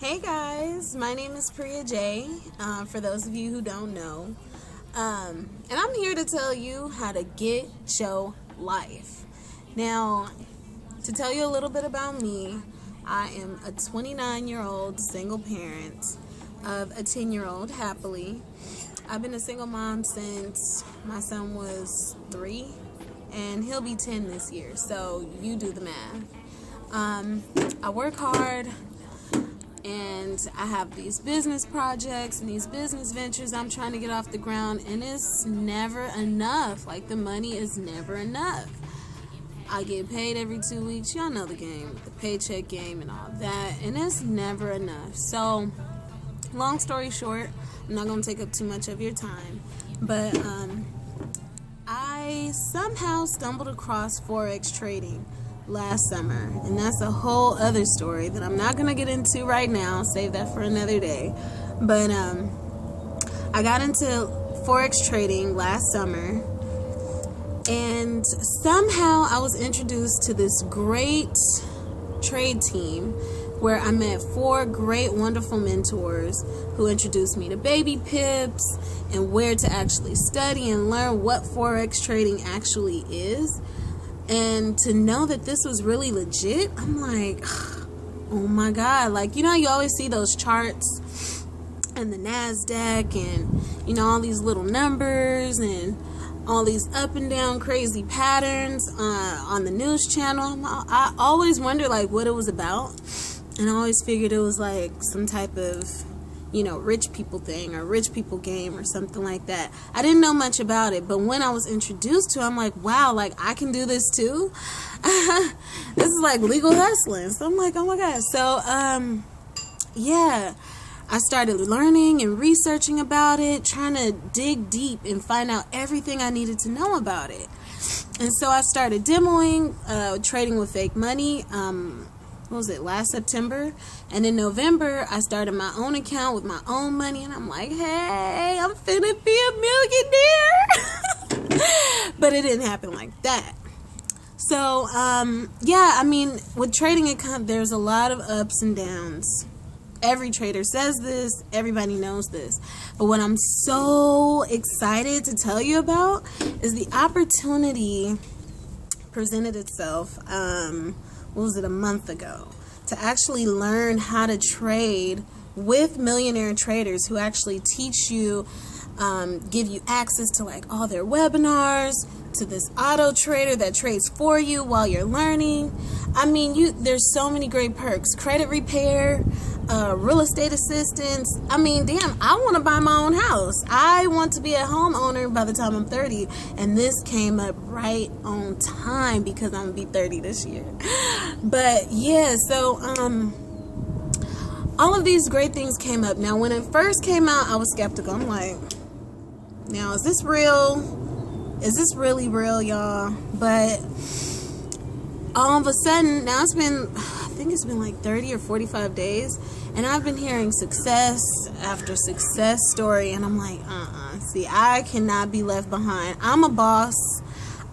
Hey guys, my name is PriyahJae, for those of you who don't know. And I'm here to tell you how to get your life. Now, to tell you a little bit about me, I am a 29-year-old single parent of a 10-year-old, happily. I've been a single mom since my son was 3, and he'll be 10 this year, so you do the math. I work hard, and I have these business projects and these business ventures I'm trying to get off the ground, and it's never enough. Like, the money is never enough. I get paid every 2 weeks. Y'all know the game, the paycheck game and all that, and it's never enough. So, long story short, I'm not going to take up too much of your time, but I somehow stumbled across Forex trading last summer, and that's a whole other story that I'm not going to get into right now. Save that for another day. But I got into Forex trading last summer, and somehow I was introduced to this great trade team where I met 4 great, wonderful mentors who introduced me to baby pips and where to actually study and learn what Forex trading actually is. And to know that this was really legit, I'm like, oh my God. Like, you know, you always see those charts and the NASDAQ and, you know, all these little numbers and all these up and down crazy patterns on the news channel. I always wondered, like, what it was about. And I always figured it was like some type of, you know, rich people thing or rich people game or something like that. I didn't know much about it, but when I was introduced to it, I'm like, wow, like, I can do this too. This is like legal hustling. So I'm like, oh my God. So, yeah, I started learning and researching about it, trying to dig deep and find out everything I needed to know about it. And so I started demoing, trading with fake money, what was it, last September? And in November, I started my own account with my own money, and I'm like, hey, I'm finna be a millionaire. But it didn't happen like that. So, yeah, I mean, with trading account, there's a lot of ups and downs. Every trader says this, everybody knows this. But what I'm so excited to tell you about is the opportunity presented itself, what was it, a month ago, to actually learn how to trade with millionaire traders who actually teach you, give you access to like all their webinars, to this auto trader that trades for you while you're learning. I mean, there's so many great perks. Credit repair, real estate assistance. I mean, damn, I want to buy my own house. I want to be a homeowner by the time I'm 30, and this came up right on time because I'm gonna be 30 this year. But yeah, so all of these great things came up. Now, when it first came out, I was skeptical. I'm like, now, is this real? Is this really real, y'all? But all of a sudden, now I think it's been like 30 or 45 days, and I've been hearing success after success story, and I'm like, see, I cannot be left behind. I'm a boss.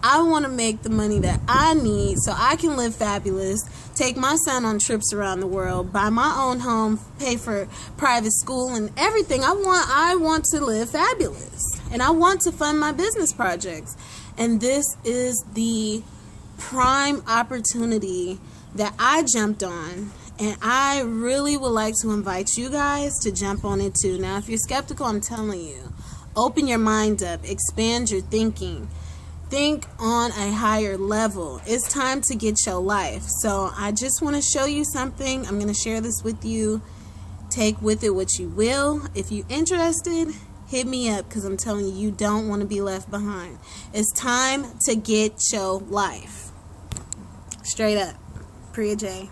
I want to make the money that I need so I can live fabulous, take my son on trips around the world, buy my own home, pay for private school and everything. I want to live fabulous, and I want to fund my business projects. And this is the prime opportunity that I jumped on, and I really would like to invite you guys to jump on it too. Now, if you're skeptical, I'm telling you, open your mind up, expand your thinking. Think on a higher level. It's time to get your life. So I just want to show you something. I'm going to share this with you. Take with it what you will. If you're interested, hit me up, because I'm telling you, you don't want to be left behind. It's time to get your life. Straight up. PriyahJae.